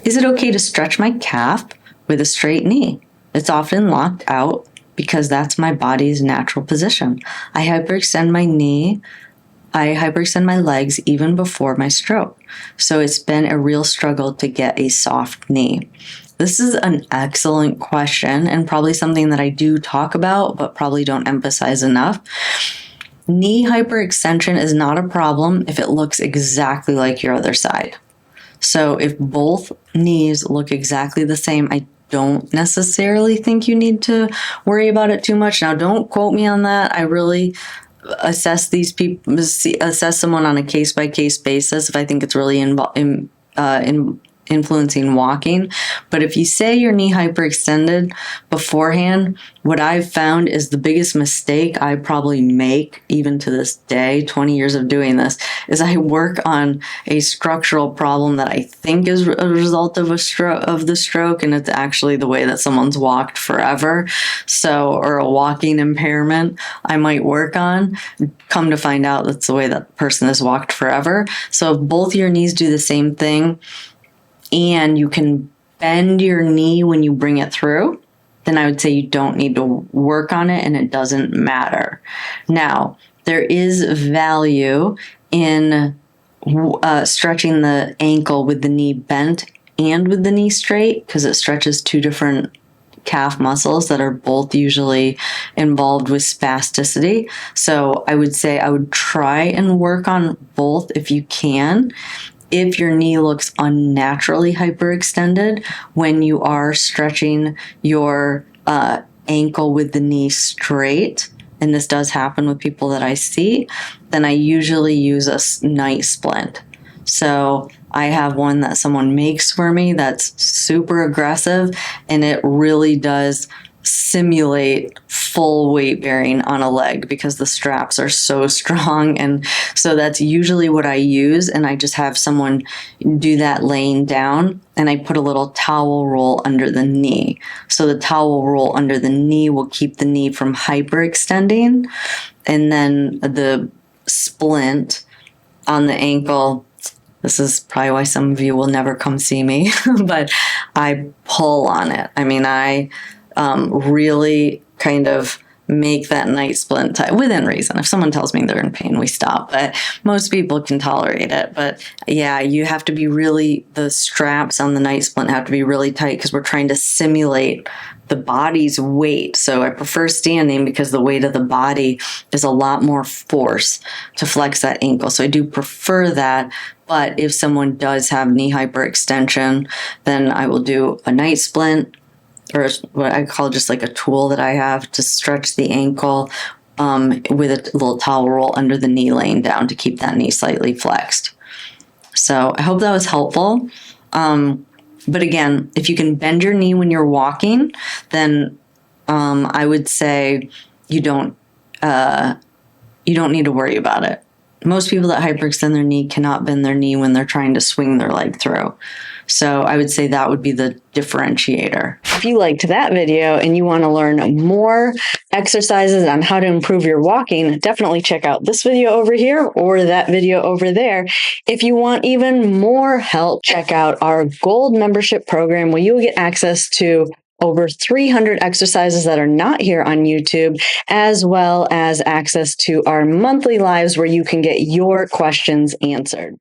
Is it okay to stretch my calf with a straight knee? It's often locked out because that's my body's natural position. I hyperextend my legs even before my stroke. So it's been a real struggle to get a soft knee. This is an excellent question and probably something that I do talk about, but probably don't emphasize enough. Knee hyperextension is not a problem if it looks exactly like your other side. So if both knees look exactly the same, I don't necessarily think you need to worry about it too much. Now, don't quote me on that. I really assess someone on a case-by-case basis if I think it's really influencing walking. But if you say your knee hyperextended beforehand, what I've found is the biggest mistake I probably make, even to this day, 20 years of doing this, is I work on a structural problem that I think is a result of the stroke, and it's actually the way that someone's walked forever. So, or a walking impairment I might work on. Come to find out that's the way that person has walked forever. So if both your knees do the same thing, and you can bend your knee when you bring it through, then I would say you don't need to work on it and it doesn't matter. Now, there is value in stretching the ankle with the knee bent and with the knee straight, because it stretches two different calf muscles that are both usually involved with spasticity. So I would say I would try and work on both if you can. If your knee looks unnaturally hyperextended when you are stretching your ankle with the knee straight, and this does happen with people that I see, then I usually use a night splint. So I have one that someone makes for me that's super aggressive, and it really does simulate full weight bearing on a leg because the straps are so strong. And so that's usually what I use. And I just have someone do that laying down, and I put a little towel roll under the knee. So the towel roll under the knee will keep the knee from hyperextending. And then the splint on the ankle, this is probably why some of you will never come see me, but I pull on it. I mean, I really kind of make that night splint tight within reason. If someone tells me they're in pain, we stop, but most people can tolerate it. But yeah, you have to be the straps on the night splint have to be really tight because we're trying to simulate the body's weight. So I prefer standing because the weight of the body is a lot more force to flex that ankle. So I do prefer that. But if someone does have knee hyperextension, then I will do a night splint, or what I call just like a tool that I have to stretch the ankle with a little towel roll under the knee laying down to keep that knee slightly flexed. So I hope that was helpful. But again, if you can bend your knee when you're walking, then I would say you don't need to worry about it. Most people that hyperextend their knee cannot bend their knee when they're trying to swing their leg through. So I would say that would be the differentiator. If you liked that video and you want to learn more exercises on how to improve your walking, definitely check out this video over here or that video over there. If you want even more help, check out our Gold membership program where you will get access to over 300 exercises that are not here on YouTube, as well as access to our monthly lives where you can get your questions answered.